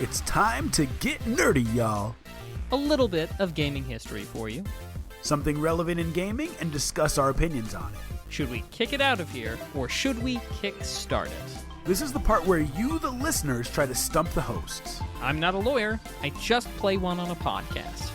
It's time to get nerdy, y'all. A little bit of gaming history for you. Something relevant in gaming and discuss our opinions on it. Should we kick it out of here, or should we kick-start it? This is the part where you, the listeners, try to stump the hosts. I'm not a lawyer. I just play one on a podcast.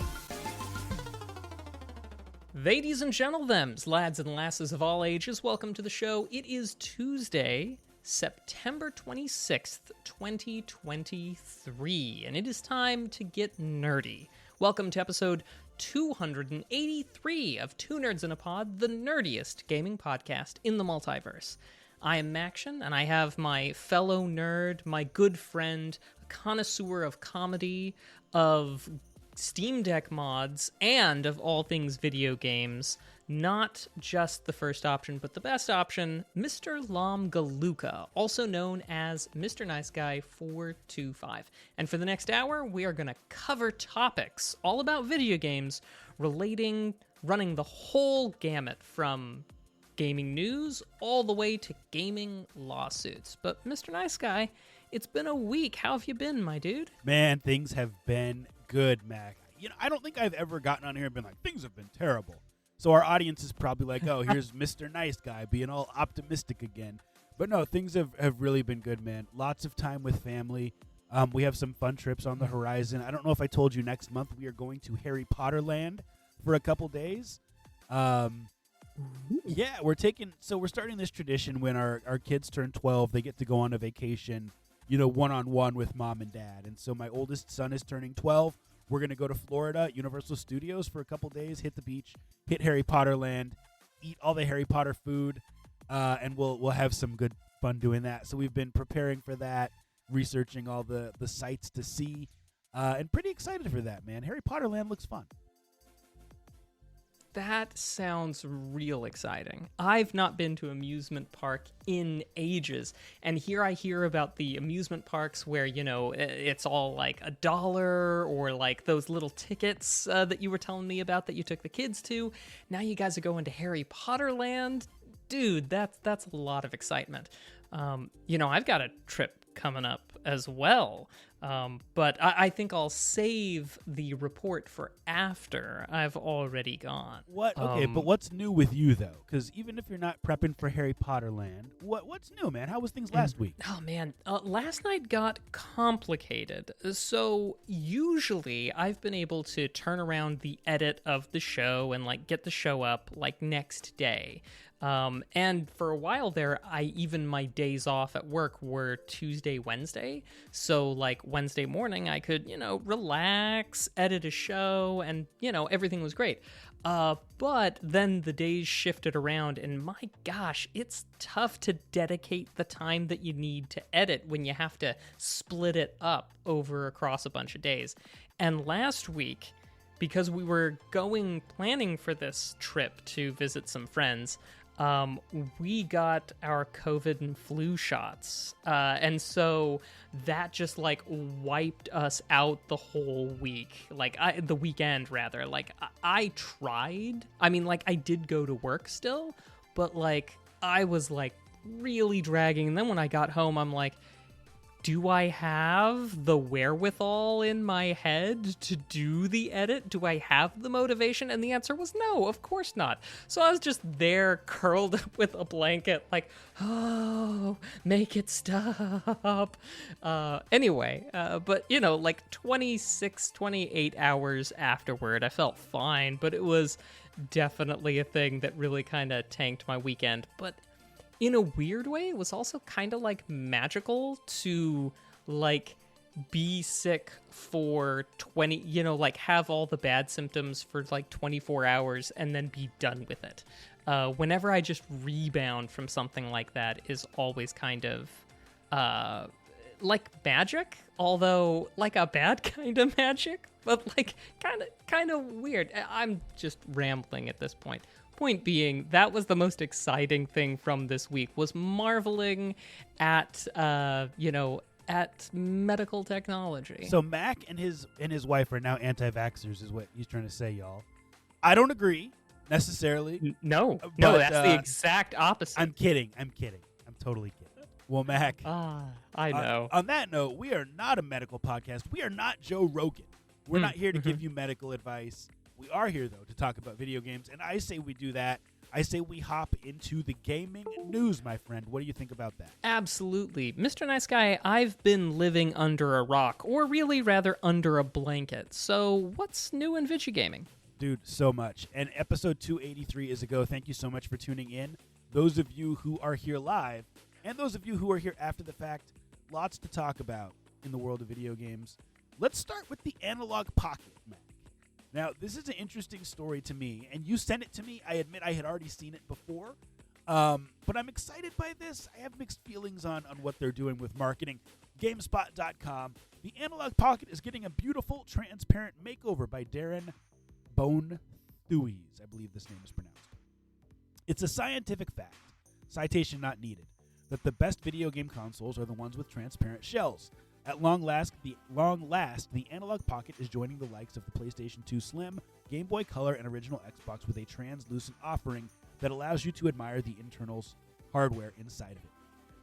Ladies and gentlemen, lads and lasses of all ages, welcome to the show. It is Tuesday, September 26th, 2023, and it is time to get nerdy. Welcome to episode 283 of Two Nerds in a Pod, the nerdiest gaming podcast in the multiverse. I am Maction, and I have my fellow nerd, my good friend, a connoisseur of comedy, of Steam Deck mods, and of all things video games. Not just the first option, but the best option, Mr. Lam Galuka, also known as Mr. Nice Guy 425. And for the next hour, we are going to cover topics all about video games running the whole gamut from gaming news all the way to gaming lawsuits. But Mr. Nice Guy, it's been a week. How have you been, my dude? Man, things have been good, Mac. I don't think I've ever gotten on here and been like, things have been terrible. So our audience is probably like, oh, here's Mr. Nice Guy being all optimistic again. But no, things have really been good, man. Lots of time with family. We have some fun trips on the horizon. I don't know if I told you, next month we are going to Harry Potter Land for a couple days. Yeah, we're starting this tradition when our kids turn 12, they get to go on a vacation, one-on-one with mom and dad. And so my oldest son is turning 12. We're going to go to Florida, Universal Studios for a couple days, hit the beach, hit Harry Potter Land, eat all the Harry Potter food, and we'll have some good fun doing that. So we've been preparing for that, researching all the sites to see, and pretty excited for that, man. Harry Potter Land looks fun. That sounds real exciting. I've not been to amusement park in ages, and here I hear about the amusement parks where, it's all like $1 or like those little tickets that you were telling me about that you took the kids to. Now you guys are going to Harry Potter Land. Dude, that's a lot of excitement. I've got a trip coming up as well. But I think I'll save the report for after I've already gone. What? Okay, but what's new with you, though? Because even if you're not prepping for Harry Potter Land, what's new, man? How was things last week? Oh, man. Last night got complicated. So usually I've been able to turn around the edit of the show and, get the show up, next day. And for a while there, my days off at work were Tuesday, Wednesday. So Wednesday morning, I could, relax, edit a show, and, everything was great. But then the days shifted around, and my gosh, it's tough to dedicate the time that you need to edit when you have to split it up across a bunch of days. And last week, because we were planning for this trip to visit some friends, we got our COVID and flu shots. And so that just wiped us out the whole week, the weekend rather. I tried. I mean, I did go to work still, but I was really dragging. And then when I got home, I'm like, do I have the wherewithal in my head to do the edit? Do I have the motivation? And the answer was no, of course not. So I was just there curled up with a blanket oh, make it stop. Anyway, but 26, 28 hours afterward, I felt fine, but it was definitely a thing that really kind of tanked my weekend. But in a weird way, it was also kind of magical to be sick for 20, have all the bad symptoms for 24 hours and then be done with it. Whenever I just rebound from something like that is always kind of magic, although a bad kind of magic, but kind of weird. I'm just rambling at this point. Point being, that was the most exciting thing from this week, was marveling at at medical technology. So Mac and his wife are now anti-vaxxers, is what he's trying to say, y'all. I don't agree necessarily. No, but, that's the exact opposite. I'm kidding. I'm totally kidding. Well, Mac, I know. On that note, we are not a medical podcast. We are not Joe Rogan. We're not here to give you medical advice. We are here, though, to talk about video games, and I say we do that. I say we hop into the gaming news, my friend. What do you think about that? Absolutely. Mr. Nice Guy, I've been living under a rock, or really rather under a blanket. So what's new in video gaming? Dude, so much. And episode 283 is a go. Thank you so much for tuning in. Those of you who are here live, and those of you who are here after the fact, lots to talk about in the world of video games. Let's start with the Analog Pocket, Mac. Now, this is an interesting story to me, and you sent it to me. I admit I had already seen it before, but I'm excited by this. I have mixed feelings on what they're doing with marketing. GameSpot.com. The Analog Pocket is getting a beautiful, transparent makeover by Darren Bone-Thuys. I believe this name is pronounced. It's a scientific fact, citation not needed, that the best video game consoles are the ones with transparent shells. At long last, the Analog Pocket is joining the likes of the PlayStation 2 Slim, Game Boy Color, and original Xbox with a translucent offering that allows you to admire the internals hardware inside of it.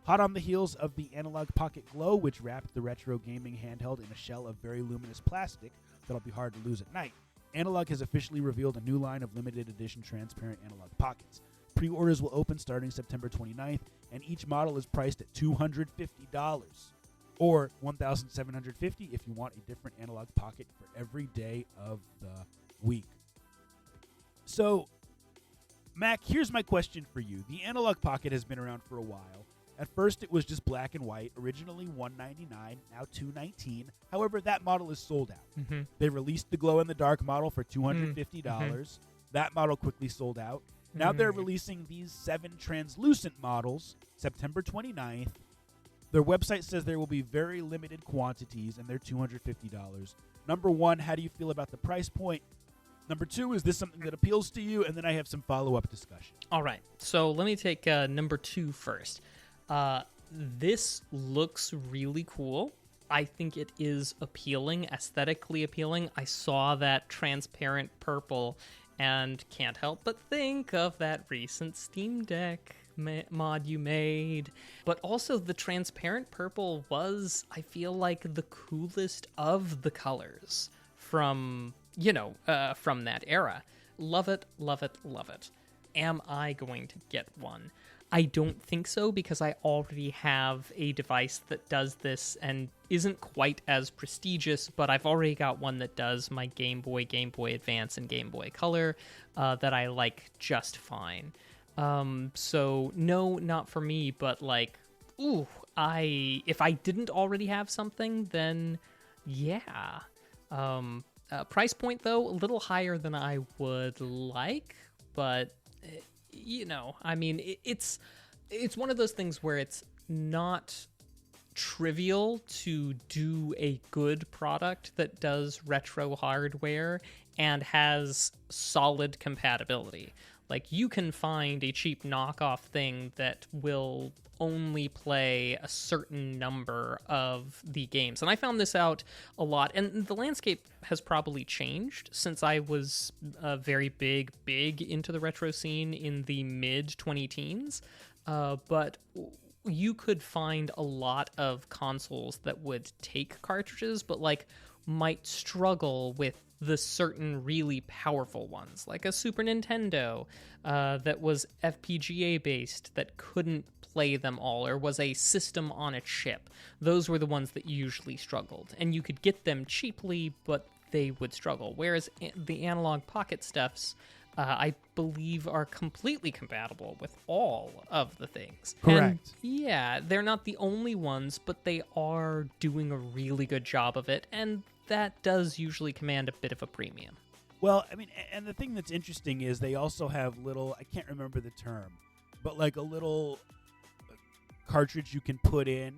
Hot on the heels of the Analog Pocket Glow, which wrapped the retro gaming handheld in a shell of very luminous plastic that'll be hard to lose at night, Analog has officially revealed a new line of limited edition transparent Analog Pockets. Pre-orders will open starting September 29th, and each model is priced at $250. Or $1,750 if you want a different Analog Pocket for every day of the week. So, Mac, here's my question for you. The Analog Pocket has been around for a while. At first, it was just black and white, originally $199, now $219. However, that model is sold out. They released the glow-in-the-dark model for $250. That model quickly sold out. Now they're releasing these 7 translucent models September 29th. Their website says there will be very limited quantities, and they're $250. Number one, how do you feel about the price point? Number two, is this something that appeals to you? And then I have some follow-up discussion. All right. So let me take number 2 first. This looks really cool. I think it is appealing, aesthetically appealing. I saw that transparent purple and can't help but think of that recent Steam Deck mod you made. But also the transparent purple was, I feel like, the coolest of the colors from, from that era. Love it, love it, love it. Am I going to get one? I don't think so, because I already have a device that does this and isn't quite as prestigious, but I've already got one that does my Game Boy, Game Boy Advance, and Game Boy Color that I like just fine. So no, not for me, but if I didn't already have something, then yeah. Price point, though, a little higher than I would like, but it's one of those things where it's not trivial to do a good product that does retro hardware and has solid compatibility. Like, you can find a cheap knockoff thing that will only play a certain number of the games. And I found this out a lot. And the landscape has probably changed since I was very big into the retro scene in the mid-2010s. But you could find a lot of consoles that would take cartridges, but might struggle with the certain really powerful ones, like a Super Nintendo that was FPGA based that couldn't play them all, or was a system on a chip. Those were the ones that usually struggled, and you could get them cheaply, but they would struggle. Whereas the Analog Pocket stuffs, I believe, are completely compatible with all of the things. Correct. And yeah, they're not the only ones, but they are doing a really good job of it, and that does usually command a bit of a premium. Well, I mean, and the thing that's interesting is they also have little, I can't remember the term, but a little cartridge you can put in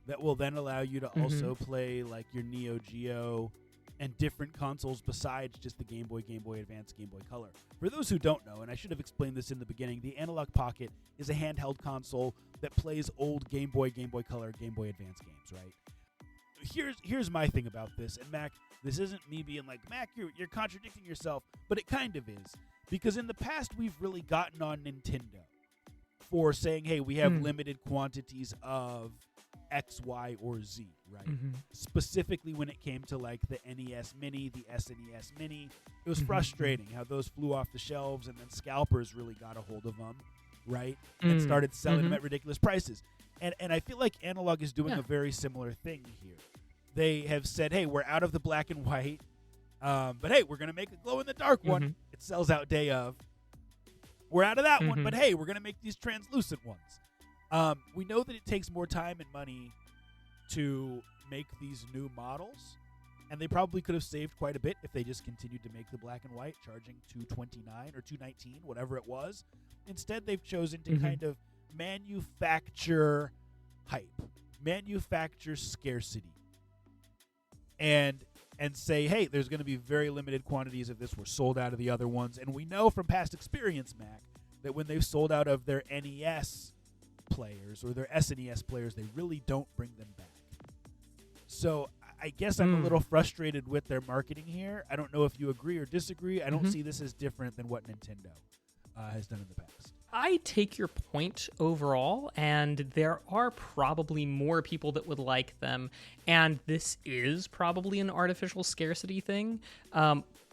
that will then allow you to also play your Neo Geo and different consoles besides just the Game Boy, Game Boy Advance, Game Boy Color. For those who don't know, and I should have explained this in the beginning, the Analog Pocket is a handheld console that plays old Game Boy, Game Boy Color, Game Boy Advance games, right? Here's my thing about this, and Mac, this isn't me being like, Mac, you're contradicting yourself, but it kind of is, because in the past we've really gotten on Nintendo for saying, hey, we have limited quantities of X, Y, or Z, right? Specifically when it came to like the NES Mini, the SNES Mini, it was frustrating how those flew off the shelves, and then scalpers really got a hold of them, right? And started selling them at ridiculous prices. And I feel like Analog is doing a very similar thing here. They have said, hey, we're out of the black and white, but hey, we're going to make a glow-in-the-dark one. It sells out day of. We're out of that one, but hey, we're going to make these translucent ones. We know that it takes more time and money to make these new models, and they probably could have saved quite a bit if they just continued to make the black and white, charging $229 or $219, whatever it was. Instead, they've chosen to kind of manufacture hype, manufacture scarcity, and say, hey, there's going to be very limited quantities of this. We're sold out of the other ones. And we know from past experience, Mac, that when they've sold out of their NES players or their SNES players, they really don't bring them back. So I guess I'm a little frustrated with their marketing here. I don't know if you agree or disagree. I don't see this as different than what Nintendo has done in the past. I take your point overall, and there are probably more people that would like them, and this is probably an artificial scarcity thing.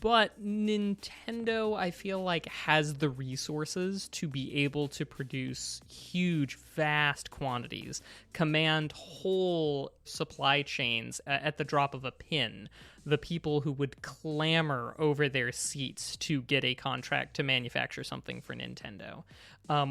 But Nintendo, I feel like, has the resources to be able to produce huge, vast quantities, command whole supply chains at the drop of a pin. The people who would clamor over their seats to get a contract to manufacture something for Nintendo.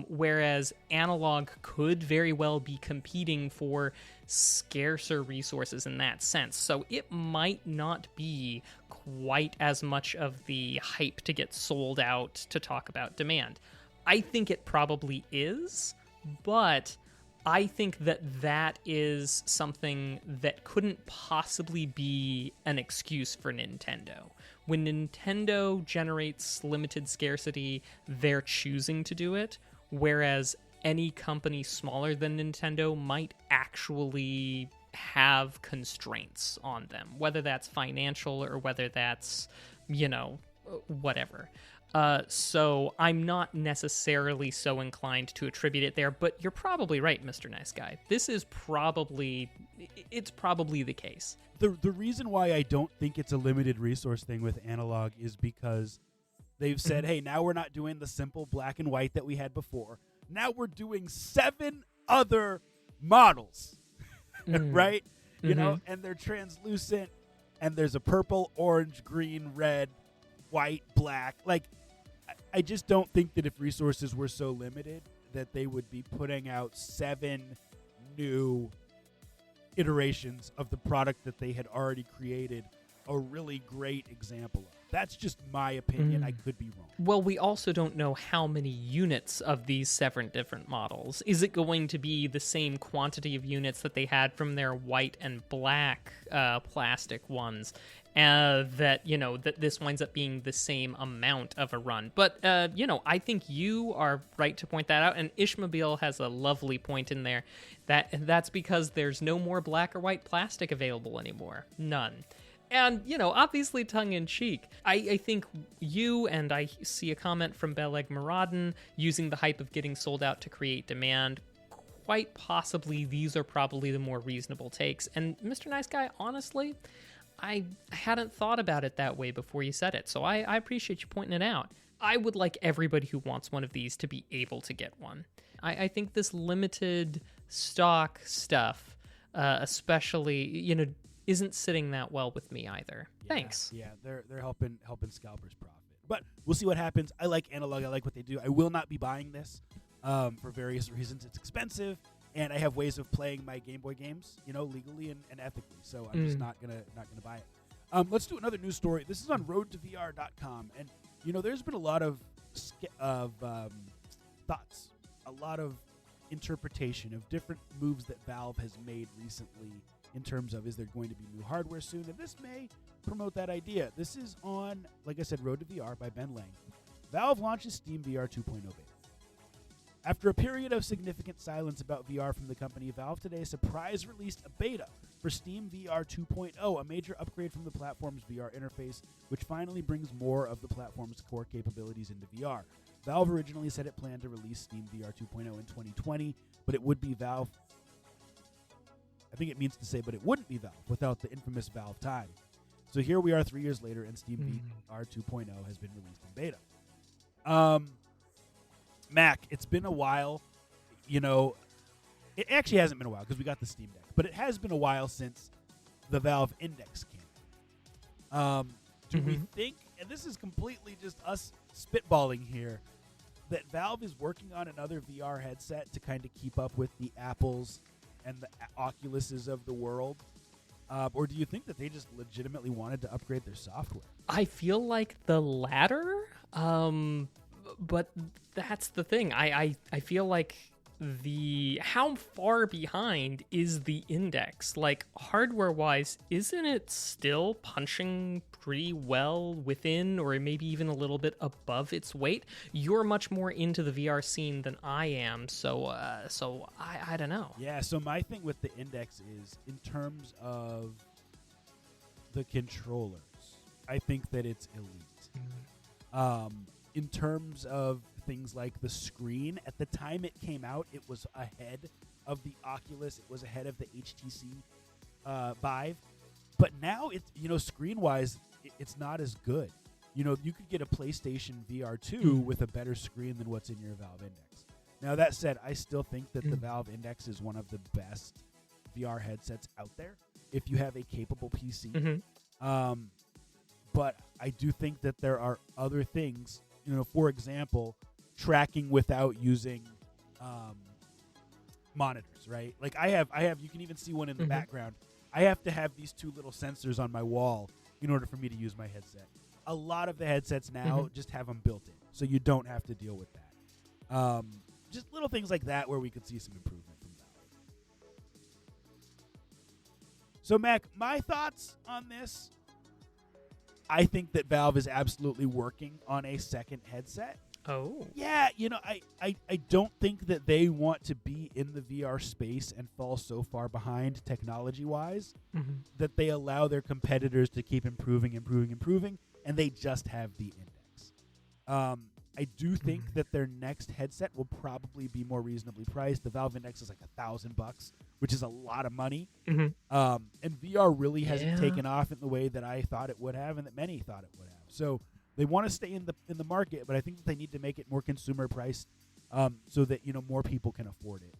Whereas Analog could very well be competing for scarcer resources in that sense. So it might not be quite as much of the hype to get sold out to talk about demand. I think it probably is, but I think that is something that couldn't possibly be an excuse for Nintendo. When Nintendo generates limited scarcity, they're choosing to do it, whereas any company smaller than Nintendo might actually have constraints on them, whether that's financial or whether that's, whatever. So I'm not necessarily so inclined to attribute it there, but you're probably right, Mr. Nice Guy. This is probably the case. The reason why I don't think it's a limited resource thing with Analog is because they've said, hey, now we're not doing the simple black and white that we had before. Now we're doing 7 other models, right? You know, and they're translucent, and there's a purple, orange, green, red, white, black. Like, I just don't think that if resources were so limited that they would be putting out 7 new iterations of the product that they had already created a really great example of. That's just my opinion. I could be wrong. Well, we also don't know how many units of these 7 different models. Is it going to be the same quantity of units that they had from their white and black plastic ones? That this winds up being the same amount of a run. But, I think you are right to point that out. And Ishmael has a lovely point in there. That's because there's no more black or white plastic available anymore. None. And, obviously tongue-in-cheek, I think you, and I see a comment from Beleg Muradin, using the hype of getting sold out to create demand. Quite possibly, these are probably the more reasonable takes. And Mr. Nice Guy, honestly, I hadn't thought about it that way before you said it, so I appreciate you pointing it out. I would like everybody who wants one of these to be able to get one. I think this limited stock stuff, especially, isn't sitting that well with me either. Yeah, Thanks. Yeah, they're helping scalpers profit. But we'll see what happens. I like Analog. I like what they do. I will not be buying this for various reasons. It's expensive, and I have ways of playing my Game Boy games, legally and ethically. So I'm just not gonna buy it. Let's do another news story. This is on roadtovr.com, and there's been a lot of thoughts, a lot of interpretation of different moves that Valve has made recently in terms of, is there going to be new hardware soon? And this may promote that idea. This is on, like I said, Road to VR by Ben Lang. Valve launches Steam VR 2.0 beta. After a period of significant silence about VR from the company, Valve today surprise released a beta for Steam VR 2.0, a major upgrade from the platform's VR interface, which finally brings more of the platform's core capabilities into VR. Valve originally said it planned to release Steam VR 2.0 in 2020, but it would be Valve. I think it means to say, but it wouldn't be Valve without the infamous Valve time. So here we are 3 years later, and Steam VR 2.0 has been released in beta. Mac, it's been a while. You know, it actually hasn't been a while because we got the Steam Deck, but it has been a while since the Valve Index came. Do we think, and this is completely just us spitballing here, that Valve is working on another VR headset to kind of keep up with the Apples and the Oculuses of the world? Or do you think that they just legitimately wanted to upgrade their software? I feel like the latter, but that's the thing. I feel like how far behind is the Index? Like, hardware-wise, isn't it still punching pretty well within or maybe even a little bit above its weight? You're much more into the VR scene than I am, so I don't know. Yeah, so my thing with the Index is, in terms of the controllers, I think that it's elite. In terms of things like the screen, at the time it came out, it was ahead of the Oculus. It was ahead of the HTC Vive. But now, it's, you know, screen-wise, it's not as good. You know, you could get a PlayStation VR 2 with a better screen than what's in your Valve Index. Now, that said, I still think that the Valve Index is one of the best VR headsets out there if you have a capable PC. But I do think that there are other things. You know, for example, tracking without using monitors, right? Like I have. You can even see one in the background. I have to have these two little sensors on my wall in order for me to use my headset. A lot of the headsets now just have them built in, so you don't have to deal with that. Just little things like that where we could see some improvement from Valve. So, Mac, my thoughts on this. I think that Valve is absolutely working on a second headset. Oh. Yeah, you know, I don't think that they want to be in the VR space and fall so far behind technology-wise that they allow their competitors to keep improving, and they just have the Index. I do think that their next headset will probably be more reasonably priced. The Valve Index is like $1,000, which is a lot of money. And VR really hasn't taken off in the way that I thought it would have and that many thought it would have. So they want to stay in the market, but I think that they need to make it more consumer priced so that, you know, more people can afford it.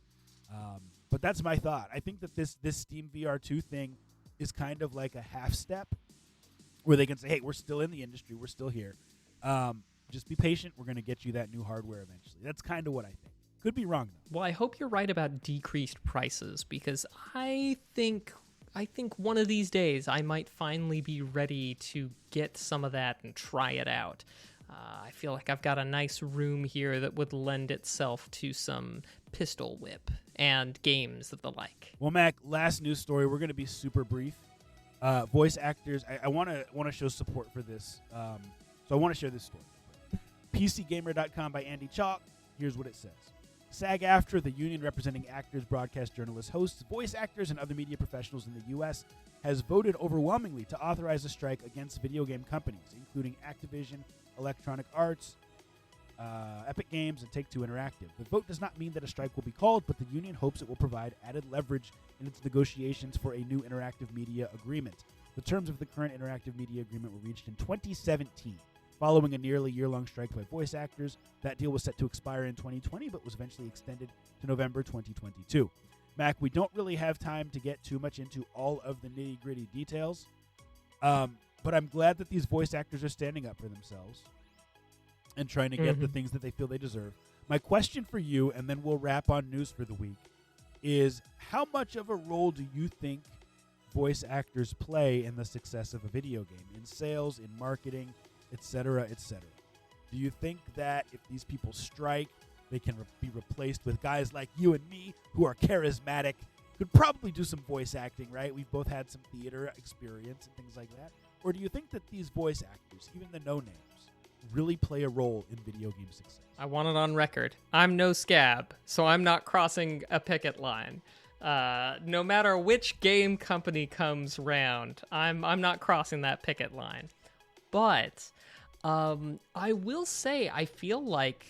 But that's my thought. I think that this Steam VR 2 thing is kind of like a half step where they can say, hey, we're still in the industry. We're still here. Just be patient. We're going to get you that new hardware eventually. That's kind of what I think. Could be wrong, though. Well, I hope you're right about decreased prices, because I think one of these days I might finally be ready to get some of that and try it out. I feel like I've got a nice room here that would lend itself to some pistol whip and games of the like. Well, Mac, last news story. We're going to be super brief. Voice actors. I want to show support for this. So I want to share this story. PCGamer.com by Andy Chalk. Here's what it says. SAG-AFTRA, the union representing actors, broadcast journalists, hosts, voice actors, and other media professionals in the U.S., has voted overwhelmingly to authorize a strike against video game companies, including Activision, Electronic Arts, Epic Games, and Take-Two Interactive. The vote does not mean that a strike will be called, but the union hopes it will provide added leverage in its negotiations for a new interactive media agreement. The terms of the current interactive media agreement were reached in 2017. Following a nearly year-long strike by voice actors, that deal was set to expire in 2020, but was eventually extended to November 2022. Mac, we don't really have time to get too much into all of the nitty-gritty details, but I'm glad that these voice actors are standing up for themselves and trying to get the things that they feel they deserve. My question for you, and then we'll wrap on news for the week, is how much of a role do you think voice actors play in the success of a video game, in sales, in marketing, etc., etc.? Do you think that if these people strike, they can be replaced with guys like you and me who are charismatic, could probably do some voice acting, right? We've both had some theater experience and things like that. Or do you think that these voice actors, even the no-names, really play a role in video game success? I want it on record. I'm no scab, so I'm not crossing a picket line. No matter which game company comes round, I'm not crossing that picket line. But I will say, I feel like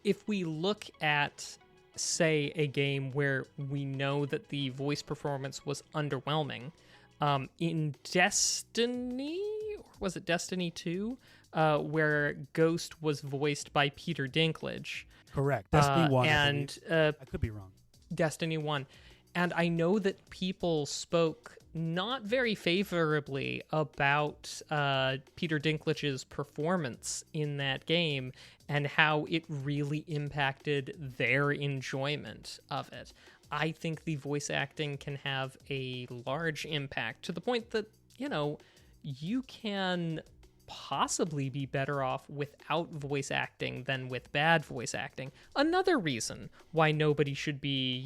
if we look at, say, a game where we know that the voice performance was underwhelming, in Destiny, or was it Destiny 2, where Ghost was voiced by Peter Dinklage. Correct. Destiny 1. And I could be wrong. Destiny 1. And I know that people spoke not very favorably about Peter Dinklage's performance in that game and how it really impacted their enjoyment of it. I think the voice acting can have a large impact to the point that, you can possibly be better off without voice acting than with bad voice acting. Another reason why nobody should be,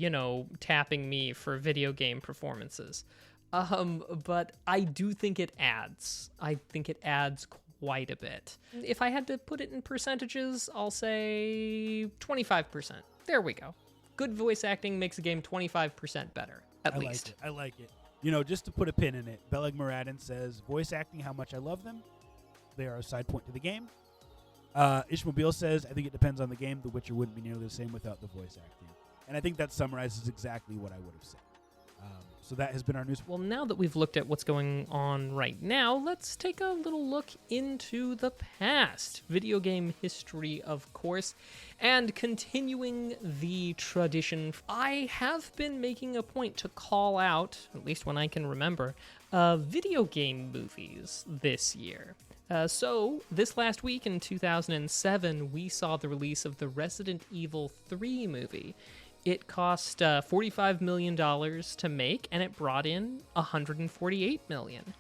tapping me for video game performances. But I do think it adds. I think it adds quite a bit. If I had to put it in percentages, I'll say 25%. There we go. Good voice acting makes a game 25% better, at least. I like it. Just to put a pin in it, Beleg Muradin says, voice acting, how much I love them. They are a side point to the game. Ishmobile says, I think it depends on the game. The Witcher wouldn't be nearly the same without the voice acting. And I think that summarizes exactly what I would have said. So that has been our news. Well, now that we've looked at what's going on right now, let's take a little look into the past. Video game history, of course. And continuing the tradition, I have been making a point to call out, at least when I can remember, video game movies this year. So, this last week in 2007, we saw the release of the Resident Evil 3 movie. It cost $45 million to make, and it brought in $148 million.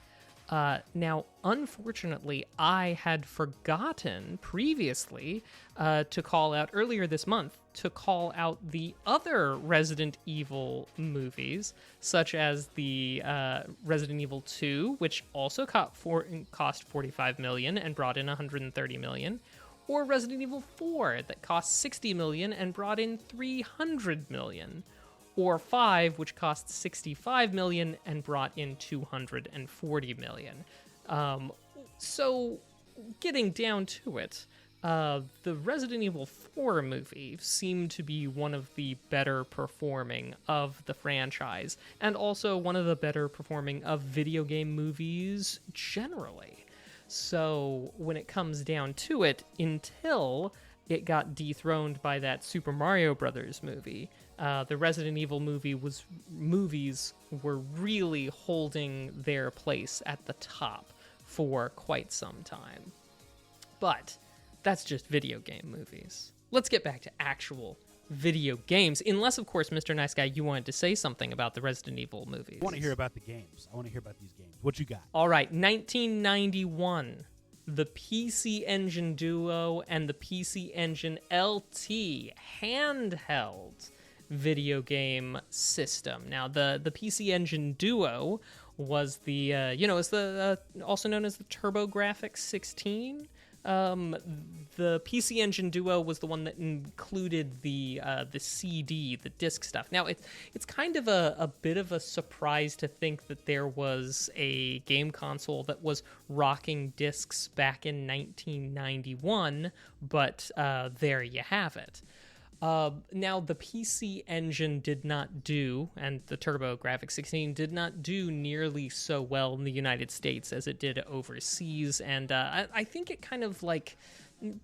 Now, unfortunately, I had forgotten previously to call out earlier this month to call out the other Resident Evil movies, such as the Resident Evil 2, which also cost $45 million and brought in $130 million. Or Resident Evil 4 that cost $60 million and brought in $300 million. Or 5, which cost $65 million and brought in $240 million. So, getting down to it, the Resident Evil 4 movie seemed to be one of the better performing of the franchise, and also one of the better performing of video game movies generally. So when it comes down to it, until it got dethroned by that Super Mario Brothers movie, the Resident Evil movies were really holding their place at the top for quite some time. But that's just video game movies. Let's get back to actual video games, unless, of course, Mr. Nice Guy, you wanted to say something about the Resident Evil movies. I want to hear about the games. I want to hear about these games. What you got? All right, 1991, the PC Engine Duo and the PC Engine LT handheld video game system. Now, the PC Engine Duo was the, is the also known as the TurboGrafx 16. The PC Engine Duo was the one that included the CD, the disc stuff. Now, it's kind of a bit of a surprise to think that there was a game console that was rocking discs back in 1991, but there you have it. Now, the PC Engine did not do, and the TurboGrafx 16 did not do nearly so well in the United States as it did overseas, and I think it kind of like,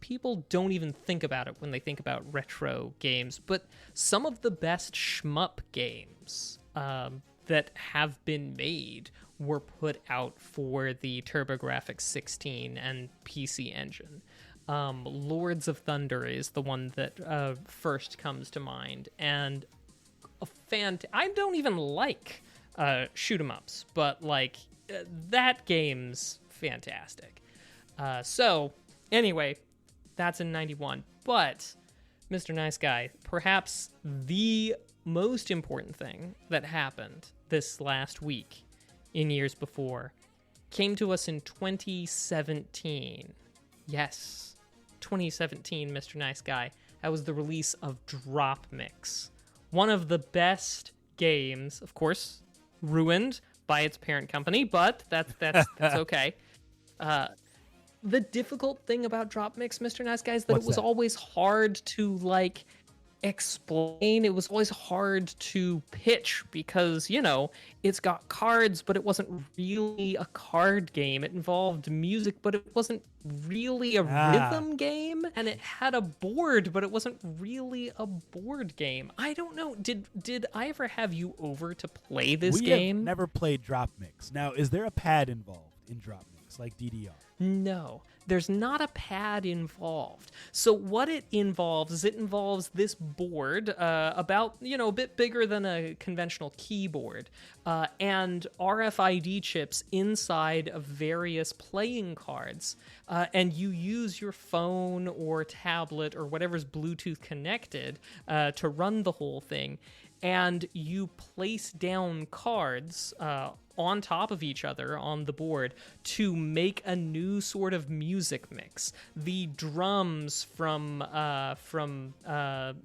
people don't even think about it when they think about retro games, but some of the best shmup games that have been made were put out for the TurboGrafx 16 and PC Engine. Lords of Thunder is the one that first comes to mind, and I don't even like shoot 'em ups, but that game's fantastic. So anyway, that's in 91. But Mr. Nice Guy, perhaps the most important thing that happened this last week in years before came to us in 2017. Yes. 2017, Mr. Nice Guy. That was the release of Drop Mix. One of the best games, of course, ruined by its parent company, but that's okay. the difficult thing about Drop Mix, Mr. Nice Guy, is that What's it was that? always hard to like explain. It was always hard to pitch because, it's got cards, but it wasn't really a card game. It involved music, but it wasn't really a rhythm game. And it had a board, but it wasn't really a board game. I don't know. Did I ever have you over to play this We game? have never played Drop Mix. Now, is there a pad involved in Drop Mix, like DDR? No, there's not a pad involved. So what it involves is this board, about, a bit bigger than a conventional keyboard, and RFID chips inside of various playing cards. And you use your phone or tablet or whatever's Bluetooth connected to run the whole thing. And you place down cards on top of each other on the board to make a new sort of music mix. The drums from Barbara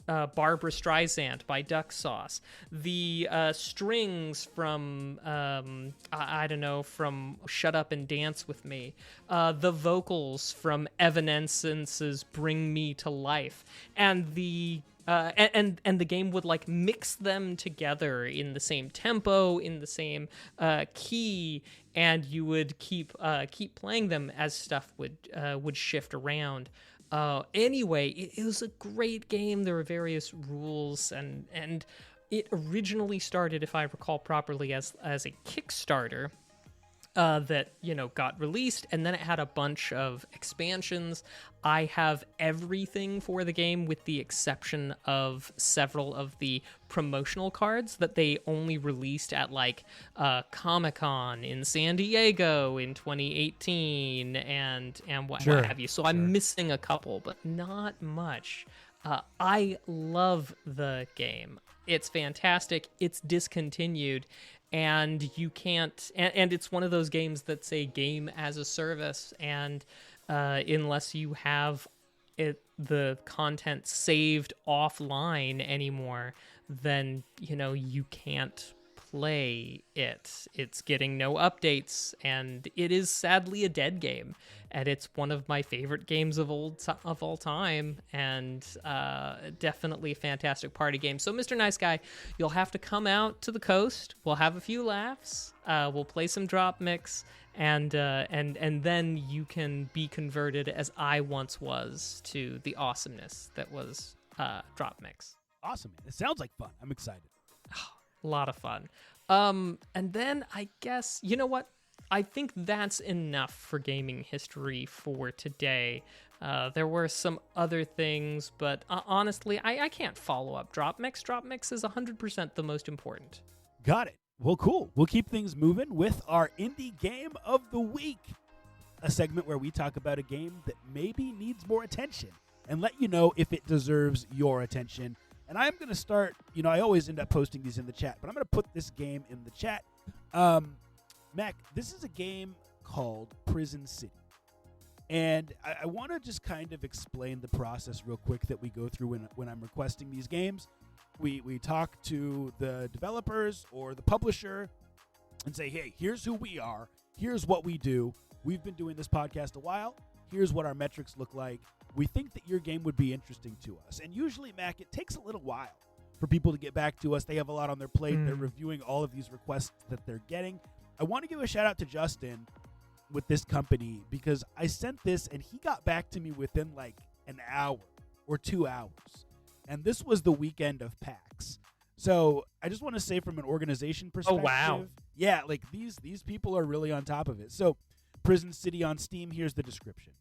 Streisand by Duck Sauce, the strings from I don't know, from Shut Up and Dance with Me, the vocals from Evanescence's Bring Me to Life, and the the game would like mix them together in the same tempo, in the same key, and you would keep playing them as stuff would shift around. Anyway, it was a great game. There were various rules, and it originally started, if I recall properly, as a Kickstarter. That got released, and then it had a bunch of expansions. I have everything for the game with the exception of several of the promotional cards that they only released at like Comic-Con in San Diego in 2018 and what have you. So I'm missing a couple, but not much. I love the game. It's fantastic. It's discontinued. And you can't, and it's one of those games that's a game as a service, and unless you have the content saved offline anymore, then you can't play it. It's getting no updates, and it is sadly a dead game. And it's one of my favorite games of all time, and definitely a fantastic party game. So, Mr. Nice Guy, you'll have to come out to the coast. We'll have a few laughs. We'll play some Drop Mix, and then you can be converted, as I once was, to the awesomeness that was Drop Mix. Awesome, man. It sounds like fun. I'm excited. A lot of fun. And then I guess, you know what? I think that's enough for gaming history for today. There were some other things, but honestly, I can't follow up Drop Mix. Drop Mix is 100% the most important. Got it. Well, cool. We'll keep things moving with our Indie Game of the Week, a segment where we talk about a game that maybe needs more attention and let you know if it deserves your attention. And I'm going to start, I always end up posting these in the chat, but I'm going to put this game in the chat. Mac, this is a game called Prison City. And I want to just kind of explain the process real quick that we go through when I'm requesting these games. We talk to the developers or the publisher and say, hey, here's who we are. Here's what we do. We've been doing this podcast a while. Here's what our metrics look like. We think that your game would be interesting to us. And usually, Mac, it takes a little while for people to get back to us. They have a lot on their plate. They're reviewing all of these requests that they're getting. I want to give a shout out to Justin with this company because I sent this and he got back to me within like an hour or 2 hours. And this was the weekend of PAX. So I just want to say from an organization perspective. Oh, wow. Yeah, like these people are really on top of it. So Prison City on Steam, here's the description.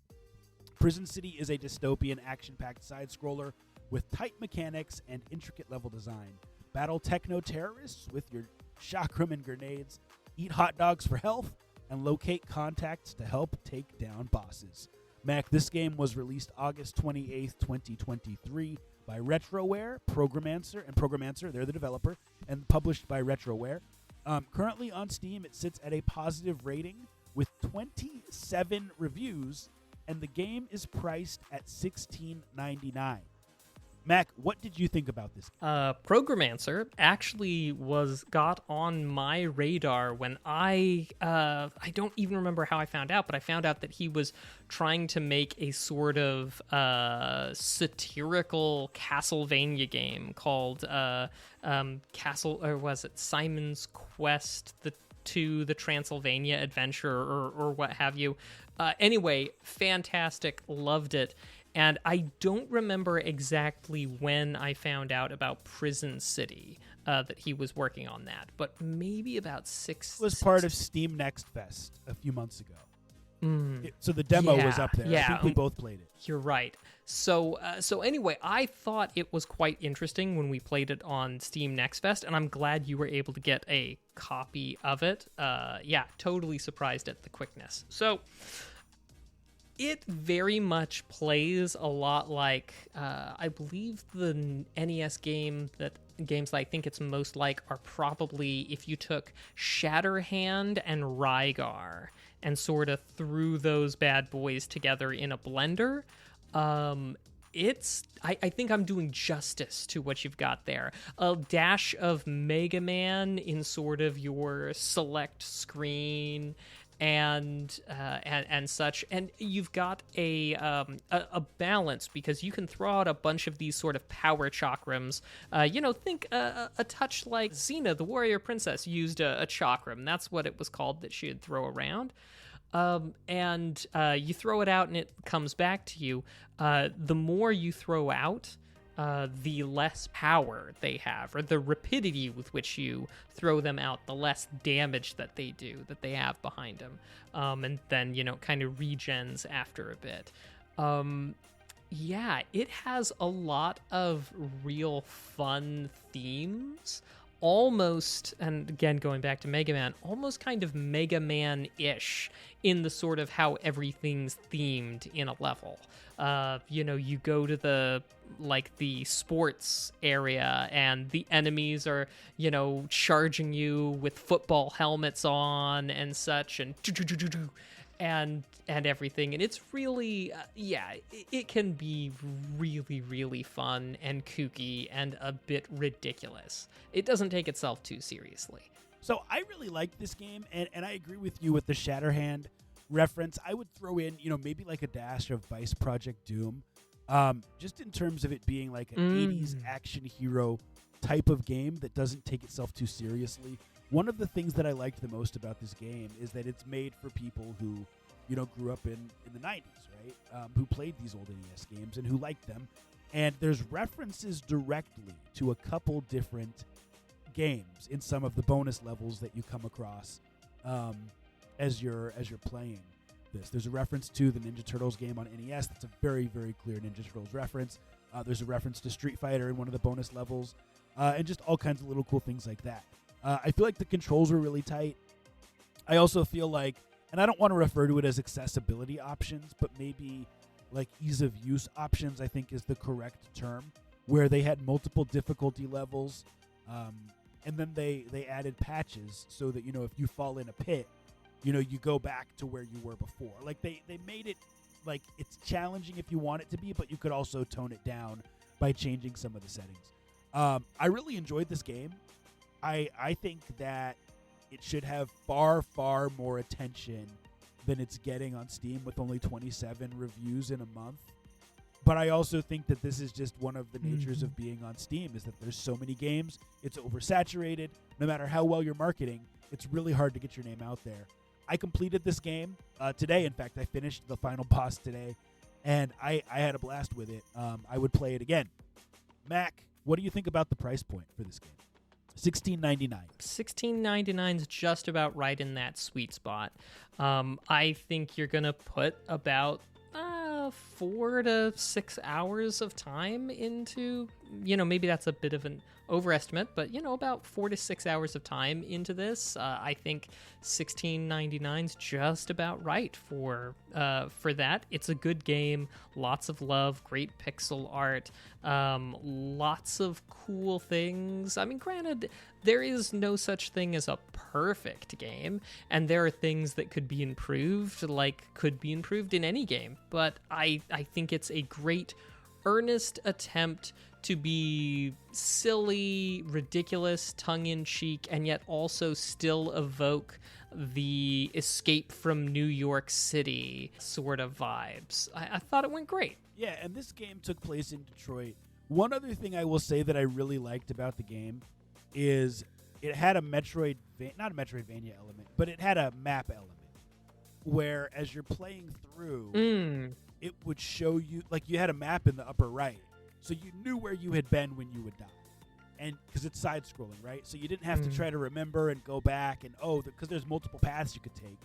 Prison City is a dystopian action-packed side-scroller with tight mechanics and intricate level design. Battle techno-terrorists with your chakram and grenades. Eat hot dogs for health, and locate contacts to help take down bosses. Mac, this game was released August 28th, 2023 by Retroware, Programmancer, they're the developer, and published by Retroware. Currently on Steam, it sits at a positive rating with 27 reviews, and the game is priced at $16.99. Mac, what did you think about this? Programmancer actually got on my radar when I don't even remember how I found out, but I found out that he was trying to make a sort of satirical Castlevania game called Castle, or was it Simon's Quest the Transylvania Adventure or what have you. Anyway, fantastic, loved it. And I don't remember exactly when I found out about Prison City, that he was working on that, but maybe about It was part of Steam Next Fest a few months ago. So the demo was up there. Yeah, I think we both played it. You're right. So anyway, I thought it was quite interesting when we played it on Steam Next Fest, and I'm glad you were able to get a copy of it. Yeah, totally surprised at the quickness. So it very much plays a lot like, I believe the NES games that I think it's most like are probably if you took Shatterhand and Rygar and sort of threw those bad boys together in a blender. I think I'm doing justice to what you've got there. A dash of Mega Man in sort of your select screen and such, and you've got a balance because you can throw out a bunch of these sort of power chakrams. Think a touch like Xena, the warrior princess, used a chakram. That's what it was called that she'd throw around. And you throw it out and it comes back to you. The more you throw out, the less power they have, or the rapidity with which you throw them out, the less damage that they have behind them. And then, kind of regens after a bit. Yeah, it has a lot of real fun themes. Almost, and again, going back to Mega Man, almost kind of Mega Man-ish in the sort of how everything's themed in a level. You go to the sports area and the enemies are, charging you with football helmets on and such, and everything, and it's really it can be really, really fun and kooky and a bit ridiculous. It doesn't take itself too seriously. So I really like this game, and I agree with you with the Shatterhand reference. I would throw in maybe like a dash of Vice Project Doom, just in terms of it being like an 80s action hero type of game that doesn't take itself too seriously. One of the things that I liked the most about this game is that it's made for people who, grew up in the 90s, right? Who played these old NES games and who liked them. And there's references directly to a couple different games in some of the bonus levels that you come across as you're playing this. There's a reference to the Ninja Turtles game on NES. That's a very, very clear Ninja Turtles reference. There's a reference to Street Fighter in one of the bonus levels, and just all kinds of little cool things like that. I feel like the controls were really tight. I also feel like, and I don't want to refer to it as accessibility options, but maybe like ease of use options, I think is the correct term, where they had multiple difficulty levels, and then they added patches so that, if you fall in a pit, you go back to where you were before. Like they made it like it's challenging if you want it to be, but you could also tone it down by changing some of the settings. I really enjoyed this game. I think that it should have far, far more attention than it's getting on Steam with only 27 reviews in a month. But I also think that this is just one of the natures of being on Steam, is that there's so many games, it's oversaturated. No matter how well you're marketing, it's really hard to get your name out there. I completed this game today. In fact, I finished the final boss today, and I had a blast with it. I would play it again. Mac, what do you think about the price point for this game? $16.99. $16.99 is just about right in that sweet spot. I think you're gonna put about 4 to 6 hours of time into, maybe that's a bit of an overestimate, but about 4 to 6 hours of time into this. I think $16.99 is just about right for that. It's a good game, lots of love, great pixel art, lots of cool things. I mean, granted, there is no such thing as a perfect game, and there are things that could be improved in any game, but I think it's a great earnest attempt to be silly, ridiculous, tongue-in-cheek, and yet also still evoke the Escape from New York City sort of vibes. I thought it went great. Yeah, and this game took place in Detroit. One other thing I will say that I really liked about the game is it had a not a Metroidvania element, but it had a map element where as you're playing through, it would show you, like you had a map in the upper right, so you knew where you had been when you would die. And because it's side-scrolling, right? So you didn't have to try to remember and go back and, because there's multiple paths you could take.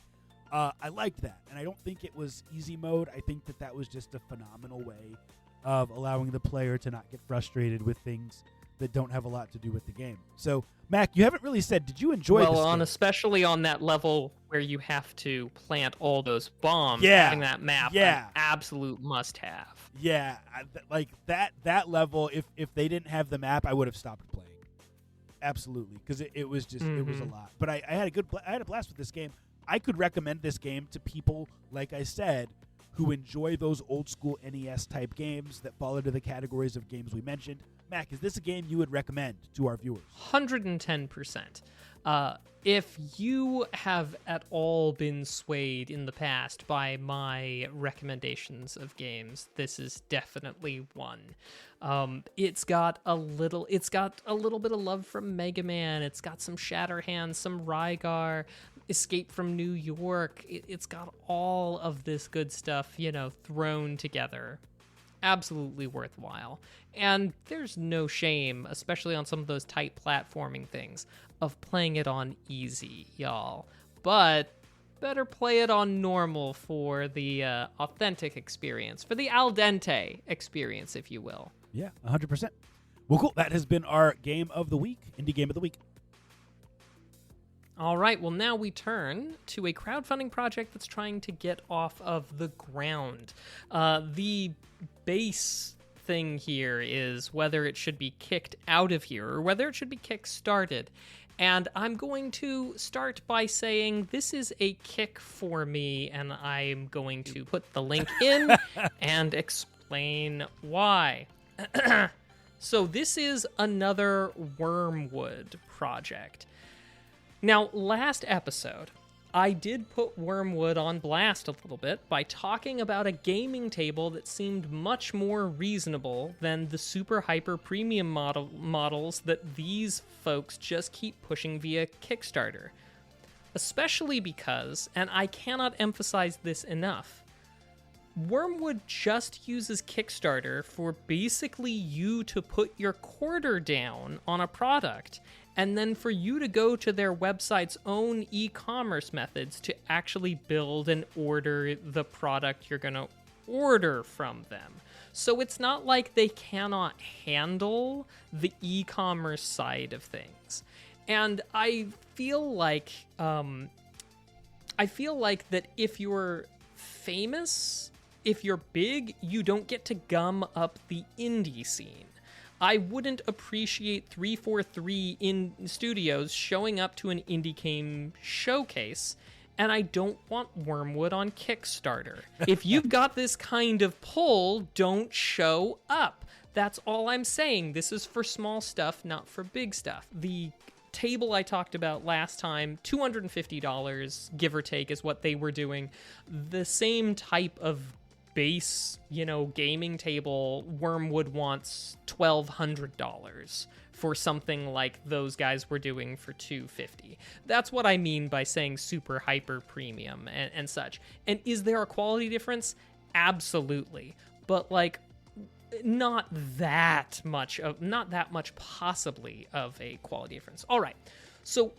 I liked that, and I don't think it was easy mode. I think that was just a phenomenal way of allowing the player to not get frustrated with things that don't have a lot to do with the game. So, Mac, you haven't really said, did you enjoy this game? Especially on that level where you have to plant all those bombs, yeah, having that map an absolute must-have. Yeah, like that level, if they didn't have the map, I would have stopped playing. Absolutely, because it was just it was a lot. But I had a blast with this game. I could recommend this game to people, like I said, who enjoy those old school NES type games that fall into the categories of games we mentioned. Mac, is this a game you would recommend to our viewers? 110%. If you have at all been swayed in the past by my recommendations of games, this is definitely one. It's got a little bit of love from Mega Man. It's got some Shatterhand, some Rygar, Escape from New York. It's got all of this good stuff, thrown together. Absolutely worthwhile. And there's no shame, especially on some of those tight platforming things, of playing it on easy, y'all. But better play it on normal for the authentic experience, for the al dente experience, if you will. Yeah, 100%. Well, cool. That has been our game of the week, Indie Game of the Week. All right, well, now we turn to a crowdfunding project that's trying to get off of the ground. The base thing here is whether it should be kicked out of here or whether it should be kick-started. And I'm going to start by saying this is a kick for me, and I'm going to put the link in and explain why. So this is another Wormwood project. Now, last episode, I did put Wormwood on blast a little bit by talking about a gaming table that seemed much more reasonable than the super hyper premium models that these folks just keep pushing via Kickstarter. Especially because, and I cannot emphasize this enough, Wormwood just uses Kickstarter for basically you to put your quarter down on a product, and then for you to go to their website's own e-commerce methods to actually build and order the product you're going to order from them. So it's not like they cannot handle the e-commerce side of things. And I feel like that if you're famous, if you're big, you don't get to gum up the indie scene. I wouldn't appreciate 343 in studios showing up to an indie game showcase, and I don't want Wormwood on Kickstarter. If you've got this kind of pull, don't show up. That's all I'm saying. This is for small stuff, not for big stuff. The table I talked about last time, $250, give or take, is what they were doing. The same type of base, gaming table, Wormwood wants $1,200 for something like those guys were doing for $250. That's what I mean by saying super hyper premium and such. And is there a quality difference? Absolutely. But not that much possibly of a quality difference. All right. So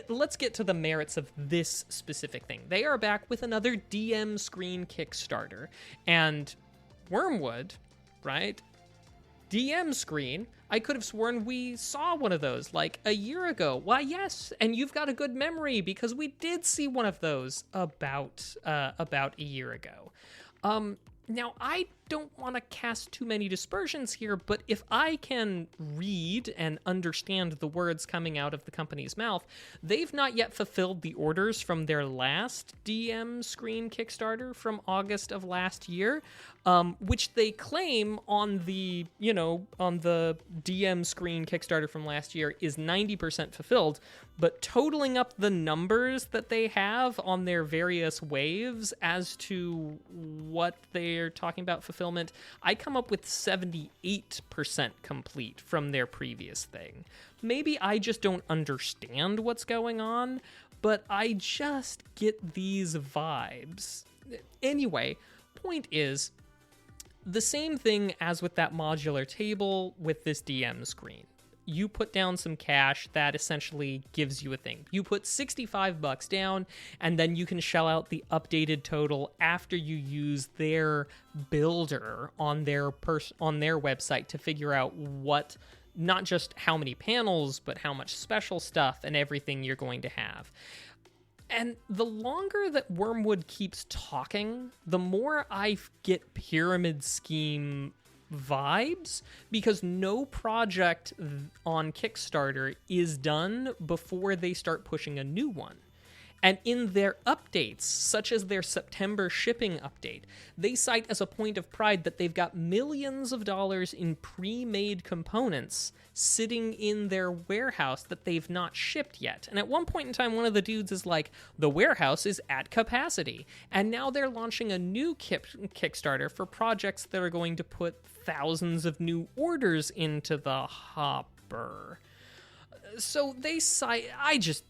let's get to the merits of this specific thing. They are back with another DM screen Kickstarter, and Wormwood, right? DM screen, I could have sworn we saw one of those a year ago. Why, yes, and you've got a good memory because we did see one of those about a year ago. Now, I don't want to cast too many dispersions here, but if I can read and understand the words coming out of the company's mouth, they've not yet fulfilled the orders from their last DM screen Kickstarter from August of last year, which they claim on the DM screen Kickstarter from last year is 90% fulfilled, but totaling up the numbers that they have on their various waves as to what they're talking about fulfillment, I come up with 78% complete from their previous thing. Maybe I just don't understand what's going on, but I just get these vibes. Anyway, point is, the same thing as with that modular table with this DM screen. You put down some cash, that essentially gives you a thing. You put $65 down, and then you can shell out the updated total after you use their builder on their website to figure out what, not just how many panels, but how much special stuff and everything you're going to have. And the longer that Wormwood keeps talking, the more I get pyramid scheme vibes, because no project on Kickstarter is done before they start pushing a new one. And in their updates, such as their September shipping update, they cite as a point of pride that they've got millions of dollars in pre-made components sitting in their warehouse that they've not shipped yet. And at one point in time, one of the dudes is like, the warehouse is at capacity. And now they're launching a new Kickstarter for projects that are going to put thousands of new orders into the hopper. So they cite, I just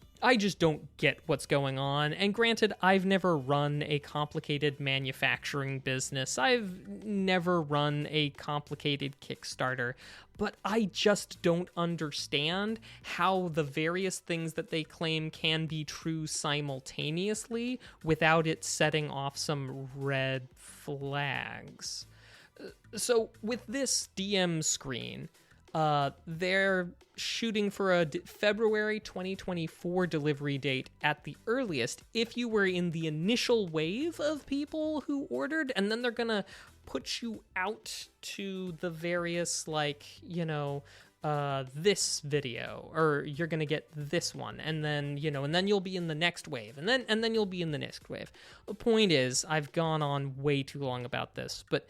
don't get what's going on. And granted, I've never run a complicated manufacturing business. I've never run a complicated Kickstarter. But I just don't understand how the various things that they claim can be true simultaneously without it setting off some red flags. So with this DM screen, they're shooting for a February 2024 delivery date at the earliest if you were in the initial wave of people who ordered, and then they're gonna put you out to the various, this video, or you're gonna get this one, and then you'll be in the next wave, and then you'll be in the next wave. The point is, I've gone on way too long about this, but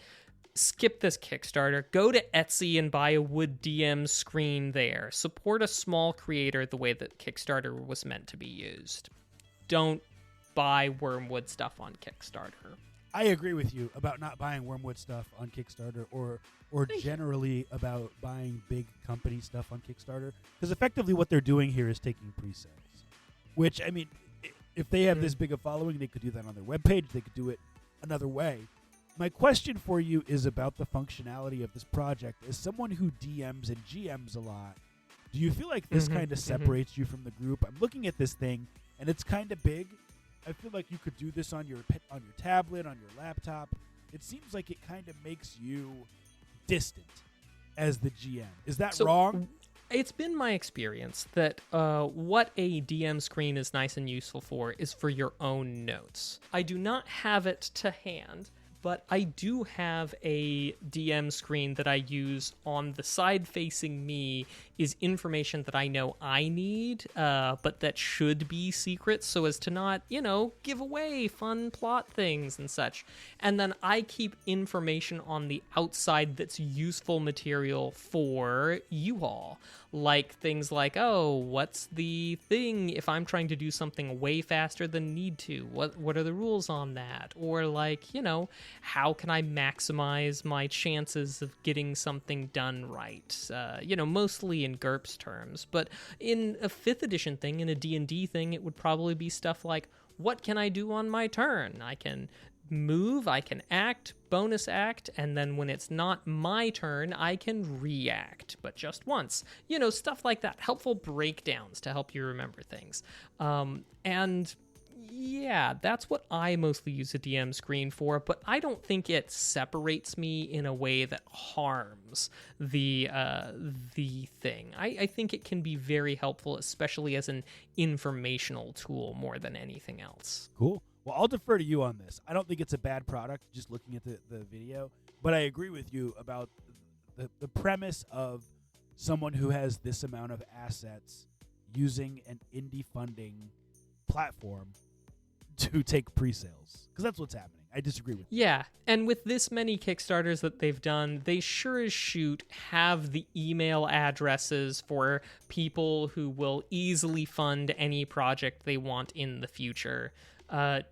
skip this Kickstarter. Go to Etsy and buy a wood DM screen there. Support a small creator the way that Kickstarter was meant to be used. Don't buy Wormwood stuff on Kickstarter. I agree with you about not buying Wormwood stuff on Kickstarter or generally about buying big company stuff on Kickstarter, because effectively what they're doing here is taking pre-sales, which, I mean, if they have this big a following, they could do that on their webpage. They could do it another way. My question for you is about the functionality of this project. As someone who DMs and GMs a lot, do you feel like this kind of separates you from the group? I'm looking at this thing, and it's kind of big. I feel like you could do this on your tablet, on your laptop. It seems like it kind of makes you distant as the GM. Is that wrong? It's been my experience that what a DM screen is nice and useful for is for your own notes. I do not have it to hand, but I do have a DM screen that I use on the side facing me is information that I know I need, but that should be secret so as to not, give away fun plot things and such. And then I keep information on the outside that's useful material for you all. Like things like, what's the thing if I'm trying to do something way faster than need to? What are the rules on that? Or how can I maximize my chances of getting something done right? Mostly in GURPS terms, but in a 5th edition thing, in a D&D thing, it would probably be stuff like, what can I do on my turn? I can move, I can act, bonus act, and then when it's not my turn, I can react, but just once. Stuff like that. Helpful breakdowns to help you remember things. And yeah, that's what I mostly use a DM screen for, but I don't think it separates me in a way that harms the thing. I think it can be very helpful, especially as an informational tool more than anything else. Cool. Well, I'll defer to you on this. I don't think it's a bad product, just looking at the video, But I agree with you about the premise of someone who has this amount of assets using an indie funding platform to take pre-sales, because that's what's happening. I disagree with you. Yeah, and with this many Kickstarters that they've done, they sure as shoot have the email addresses for people who will easily fund any project they want in the future.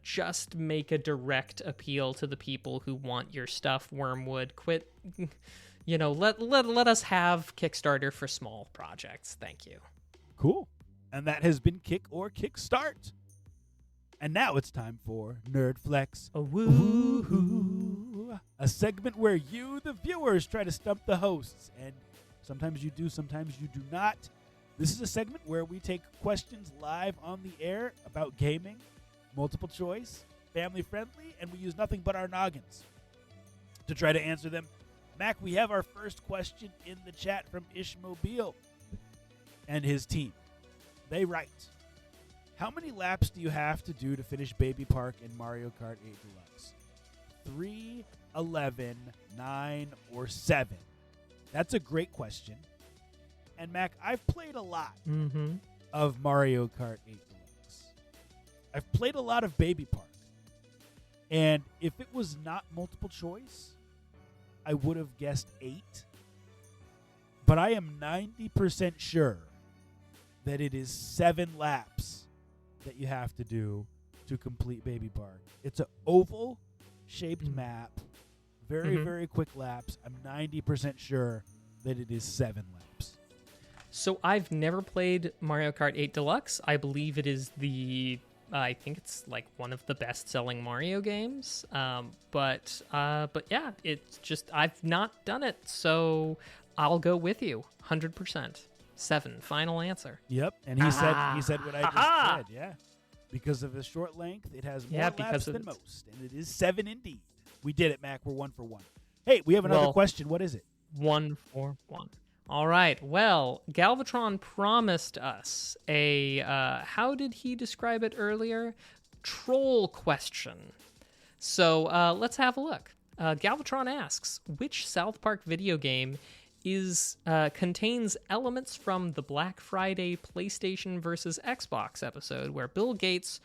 Just make a direct appeal to the people who want your stuff, Wormwood. Quit, let us have Kickstarter for small projects. Thank you. Cool. And that has been Kick or Kickstart. And now it's time for Nerd Flex. Woo-hoo. A segment where you, the viewers, try to stump the hosts. And sometimes you do, sometimes you do not. This is a segment where we take questions live on the air about gaming, multiple choice, family friendly, and we use nothing but our noggins to try to answer them. Mac, we have our first question in the chat from Ishmobile and his team. They write, how many laps do you have to do to finish Baby Park in Mario Kart 8 Deluxe? 3, 11, 9, or 7? That's a great question. And Mac, I've played a lot of Mario Kart 8 Deluxe. I've played a lot of Baby Park. And if it was not multiple choice, I would have guessed 8. But I am 90% sure that it is 7 laps that you have to do to complete Baby Park. It's an oval-shaped map, very, very quick laps. I'm 90% sure that it is 7 laps. So I've never played Mario Kart 8 Deluxe. I believe it is I think it's like one of the best-selling Mario games. But yeah, it's just I've not done it, so I'll go with you, 100%. 7, final answer. Yep, and he said what I just said. Yeah, because of the short length, it has more laps than most, and it is 7 indeed. We did it, Mac. We're 1 for 1. Hey, we have another question. What is it? 1 for 1. All right. Well, Galvatron promised us a, how did he describe it earlier? Troll question. So let's have a look. Galvatron asks, which South Park video game contains elements from the Black Friday PlayStation versus Xbox episode where Bill Gates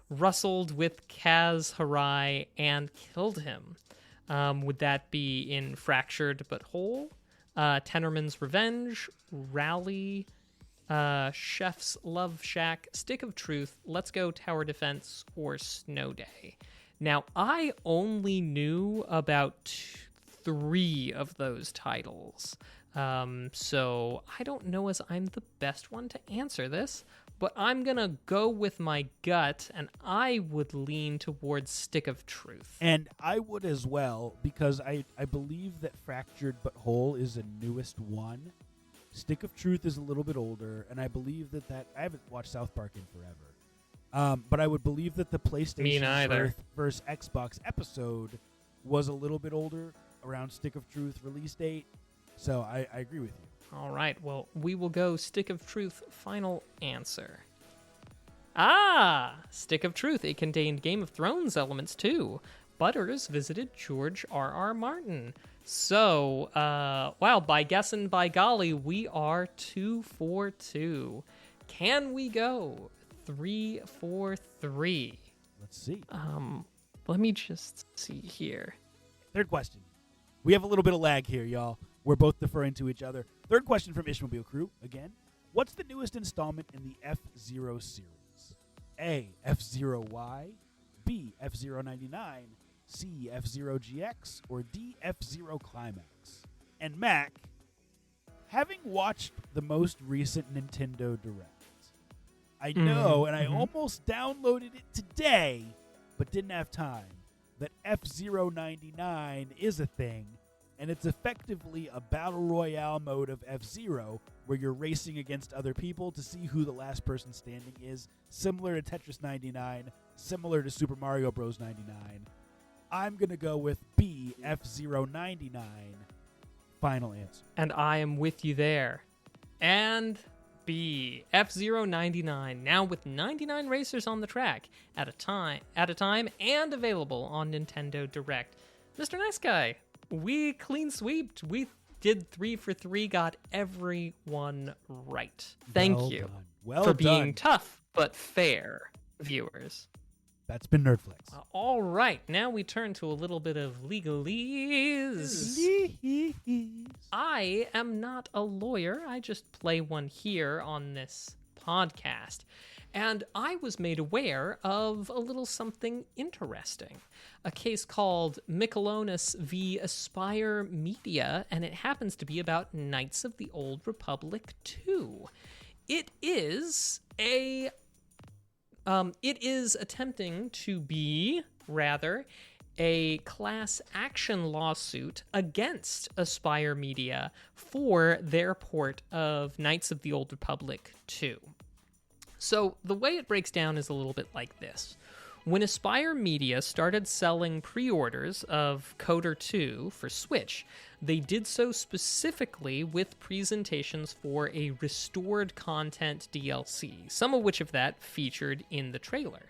wrestled with Kaz Hirai and killed him? Would that be in Fractured But Whole, Tennerman's Revenge, Rally, Chef's Love Shack, Stick of Truth, Let's Go Tower Defense, or Snow Day? Now, I only knew about 3 of those titles. So I don't know as I'm the best one to answer this, but I'm going to go with my gut, and I would lean towards Stick of Truth. And I would as well, because I believe that Fractured But Whole is the newest one. Stick of Truth is a little bit older, and I believe that I haven't watched South Park in forever. But I would believe that the PlayStation versus Xbox episode was a little bit older, around Stick of Truth release date. So I agree with you. All right. Well, we will go Stick of Truth, final answer. Stick of Truth. It contained Game of Thrones elements too. Butters visited George R.R. Martin. So, wow, by guessing by golly, we are 2 for 2. Can we go 3 for 3? Let's see. Let me just see here. Third question. We have a little bit of lag here, y'all. We're both deferring to each other. Third question from Ishmobile Crew. Again, what's the newest installment in the F-Zero series? A, F-Zero Y, B, F-Zero 99, C, F-Zero GX, or D, F-Zero Climax? And Mac, having watched the most recent Nintendo Direct, I know, and I almost downloaded it today, but didn't have time, that F-Zero 99 is a thing, and it's effectively a battle royale mode of F-Zero where you're racing against other people to see who the last person standing is, similar to Tetris 99, similar to Super Mario Bros. 99. I'm going to go with B, F-Zero 99. Final answer. And I am with you there. And B, F-Zero 99, now with 99 racers on the track at a time and available on Nintendo Direct. Mr. Nice Guy, We clean sweeped. We did 3 for 3, got everyone right. Thank Well you done. Well for being done. tough but fair, viewers. That's been Nerdflix. All right, now we turn to a little bit of legalese. I am not a lawyer. I just play one here on this podcast. And I was made aware of a little something interesting. A case called Michelonus v. Aspire Media, and it happens to be about Knights of the Old Republic 2. It is attempting to be, rather, a class action lawsuit against Aspire Media for their port of Knights of the Old Republic 2. So the way it breaks down is a little bit like this. When Aspire Media started selling pre-orders of KOTOR 2 for Switch, they did so specifically with presentations for a restored content DLC, some of which of that featured in the trailer.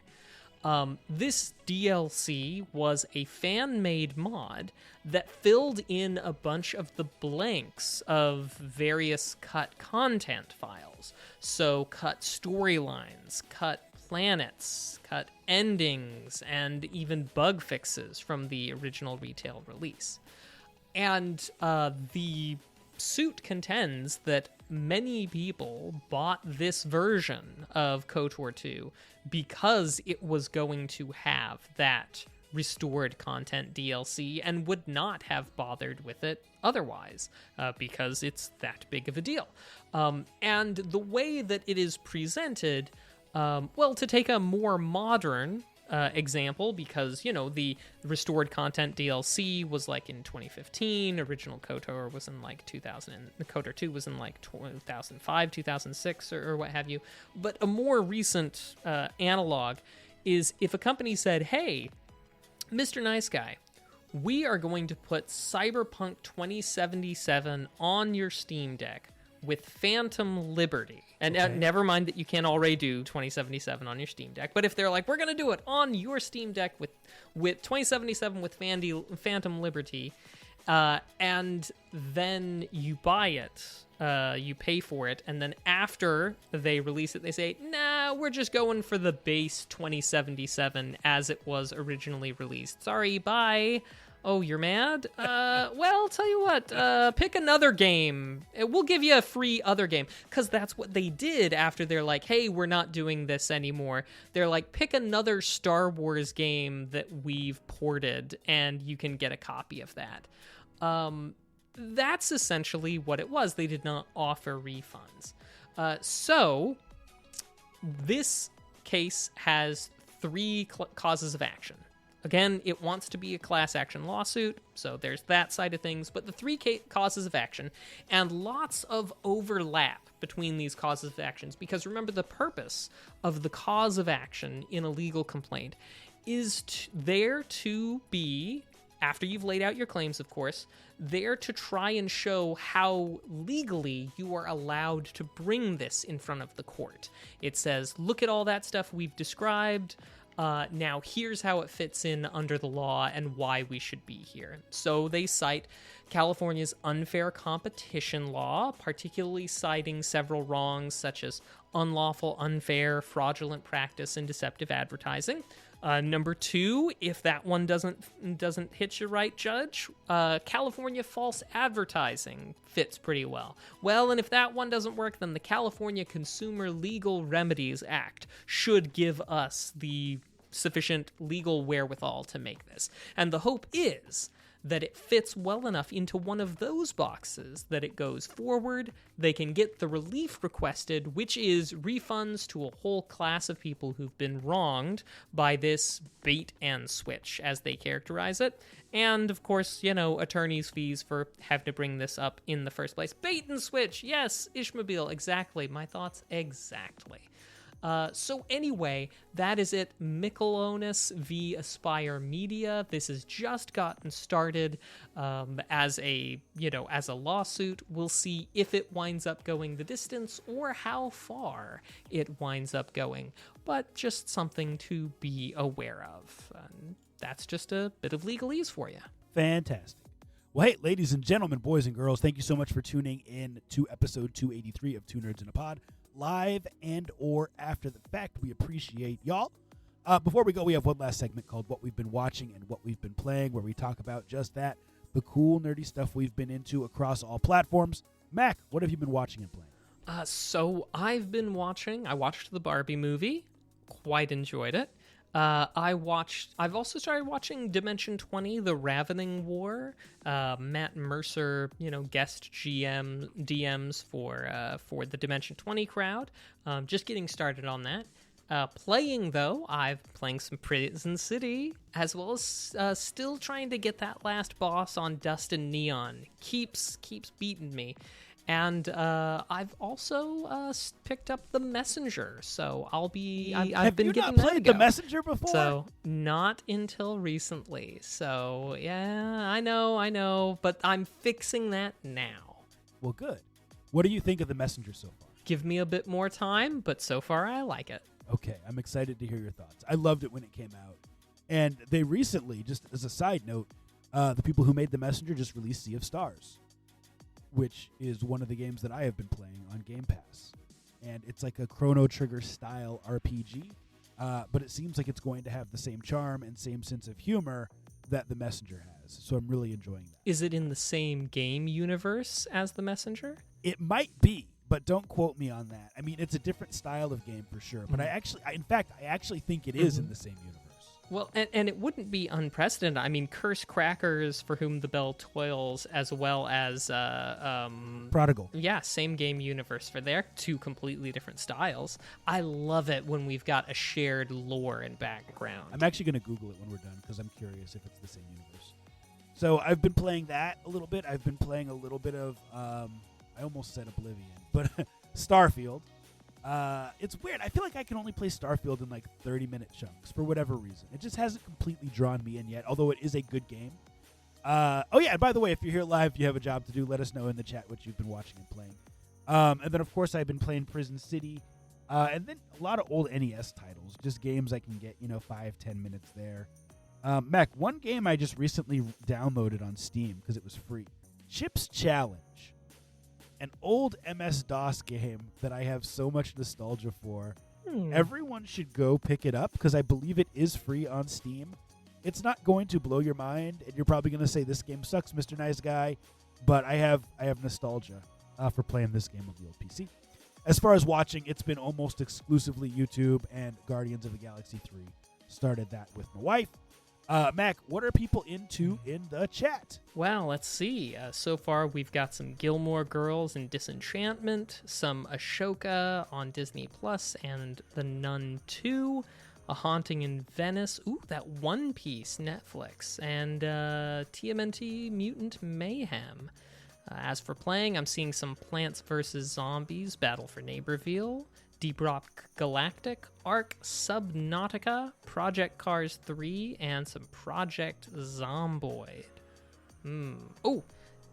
This DLC was a fan-made mod that filled in a bunch of the blanks of various cut content files. So cut storylines, cut planets, cut endings, and even bug fixes from the original retail release. And the suit contends that many people bought this version of KOTOR 2 because it was going to have that restored content DLC and would not have bothered with it otherwise because it's that big of a deal. And the way that it is presented, to take a more modern example, because, the restored content DLC was like in 2015, original KOTOR was in like 2000, and KOTOR 2 was in like 2005, 2006, or what have you. But a more recent analog is if a company said, hey, Mr. Nice Guy, we are going to put Cyberpunk 2077 on your Steam Deck with Phantom Liberty. And never mind that you can't already do 2077 on your Steam Deck, but if they're like, we're going to do it on your Steam Deck with 2077 with Phantom Liberty, and then you buy it, you pay for it, and then after they release it, they say, nah, we're just going for the base 2077 as it was originally released. Sorry, bye. Oh, you're mad? Well, tell you what, pick another game. We'll give you a free other game. Because that's what they did after they're like, hey, we're not doing this anymore. They're like, pick another Star Wars game that we've ported, and you can get a copy of that. That's essentially what it was. They did not offer refunds. So, this case has 3 causes of action. Again, it wants to be a class action lawsuit, so there's that side of things, but the 3 causes of action, and lots of overlap between these causes of actions, because remember, the purpose of the cause of action in a legal complaint is there to be, after you've laid out your claims, of course, there to try and show how legally you are allowed to bring this in front of the court. It says, look at all that stuff we've described. Now, here's how it fits in under the law and why we should be here. So they cite California's unfair competition law, particularly citing several wrongs such as unlawful, unfair, fraudulent practice, and deceptive advertising. Number 2, if that one doesn't hit you right, Judge, California false advertising fits pretty well. Well, and if that one doesn't work, then the California Consumer Legal Remedies Act should give us the sufficient legal wherewithal to make this. And the hope is that it fits well enough into one of those boxes that it goes forward, they can get the relief requested, which is refunds to a whole class of people who've been wronged by this bait and switch, as they characterize it. And, of course, attorney's fees for having to bring this up in the first place. Bait and switch, yes, Ishmobile, exactly. My thoughts, exactly. So anyway, that is it. Michelonus v. Aspire Media. This has just gotten started as a lawsuit. We'll see if it winds up going the distance or how far it winds up going. But just something to be aware of. That's just a bit of legalese for you. Fantastic. Well, hey, ladies and gentlemen, boys and girls, thank you so much for tuning in to episode 283 of Two Nerds in a Pod, live and or after the fact. We appreciate y'all. Before we go, we have one last segment called What We've Been Watching and What We've Been Playing, where we talk about just that, the cool, nerdy stuff we've been into across all platforms. Mac, what have you been watching and playing? So I watched the Barbie movie, quite enjoyed it. I've also started watching Dimension 20, The Ravening War. Matt Mercer, guest DMs for the Dimension 20 crowd. Just getting started on that. Playing, though, I've playing some Prison City, as well as still trying to get that last boss on Dust and Neon. Keeps beating me. And I've also picked up The Messenger, so I've been you giving not that played a go. The Messenger before? So not until recently. So yeah, I know, but I'm fixing that now. Well, good. What do you think of The Messenger so far? Give me a bit more time, but so far I like it. Okay, I'm excited to hear your thoughts. I loved it when it came out. And they recently, just as a side note, the people who made The Messenger just released Sea of Stars, which is one of the games that I have been playing on Game Pass. And it's like a Chrono Trigger style RPG, but it seems like it's going to have the same charm and same sense of humor that The Messenger has. So I'm really enjoying that. Is it in the same game universe as The Messenger? It might be, but don't quote me on that. I mean, it's a different style of game for sure. But I actually think it is in the same universe. Well, and it wouldn't be unprecedented. I mean, Curse Crackers, For Whom the Bell Toils, as well as Prodigal. Yeah, same game universe for their two completely different styles. I love it when we've got a shared lore and background. I'm actually going to Google it when we're done because I'm curious if it's the same universe. So I've been playing that a little bit. I've been playing a little bit of, I almost said Oblivion, but Starfield. It's weird. I feel like I can only play Starfield in like 30-minute chunks for whatever reason. It just hasn't completely drawn me in yet, although it is a good game. Oh yeah, and by the way, if you're here live, you have a job to do, let us know in the chat what you've been watching and playing. And then, of course, I've been playing Prison City, and then a lot of old NES titles, just games I can get, 5-10 minutes there. Mac, one game I just recently downloaded on Steam because it was free. Chips Challenge. An old MS-DOS game that I have so much nostalgia for. Everyone should go pick it up because I believe it is free on Steam. It's not going to blow your mind, and you're probably going to say, this game sucks, Mr. Nice Guy, but I have nostalgia for playing this game on the old PC. As far as watching, it's been almost exclusively YouTube and Guardians of the Galaxy 3. Started that with my wife. Mac, what are people into in the chat? Well, let's see. So far, we've got some Gilmore Girls and Disenchantment, some Ashoka on Disney Plus, and The Nun 2, A Haunting in Venice. Ooh, that One Piece Netflix, and TMNT Mutant Mayhem. As for playing, I'm seeing some Plants vs. Zombies, Battle for Neighborville, Deep Rock Galactic, Ark Subnautica, Project Cars 3, and some Project Zomboid.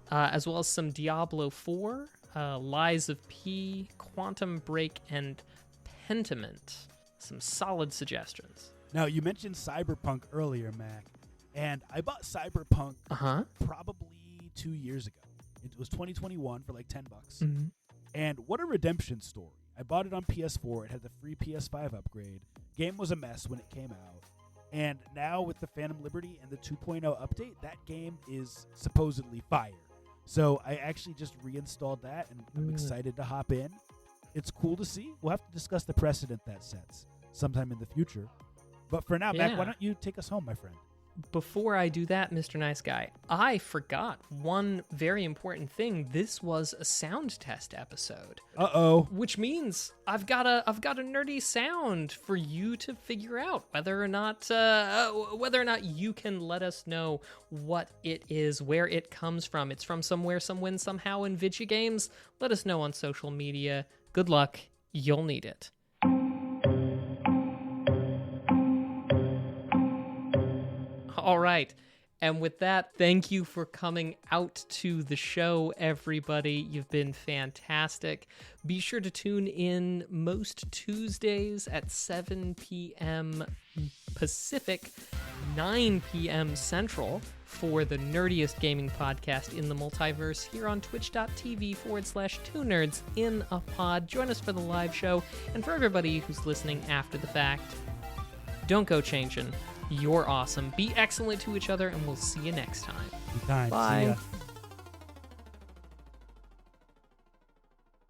As well as some Diablo 4, Lies of P, Quantum Break, and Pentiment. Some solid suggestions. Now, you mentioned Cyberpunk earlier, Mac, and I bought Cyberpunk probably 2 years ago. It was 2021 for like $10. And what a redemption story. I bought it on PS4. It had the free PS5 upgrade. Game was a mess when it came out. And now with the Phantom Liberty and the 2.0 update, that game is supposedly fire. So I actually just reinstalled that, and I'm excited to hop in. It's cool to see. We'll have to discuss the precedent that sets sometime in the future. But for now, Mac, why don't you take us home, my friend? Before I do that, Mr. Nice Guy, I forgot one very important thing. This was a sound test episode. Uh-oh. Which means I've got a nerdy sound for you to figure out whether or not you can let us know what it is, where it comes from. It's from somewhere, somewhen, somehow in video games. Let us know on social media. Good luck. You'll need it. All right. And with that, thank you for coming out to the show, everybody. You've been fantastic. Be sure to tune in most Tuesdays at 7 p.m. Pacific, 9 p.m. Central for the nerdiest gaming podcast in the multiverse here on twitch.tv/2nerds in a pod. Join us for the live show. And for everybody who's listening after the fact, don't go changing. You're awesome. Be excellent to each other, and we'll see you next time. Be kind. See Bye. ya.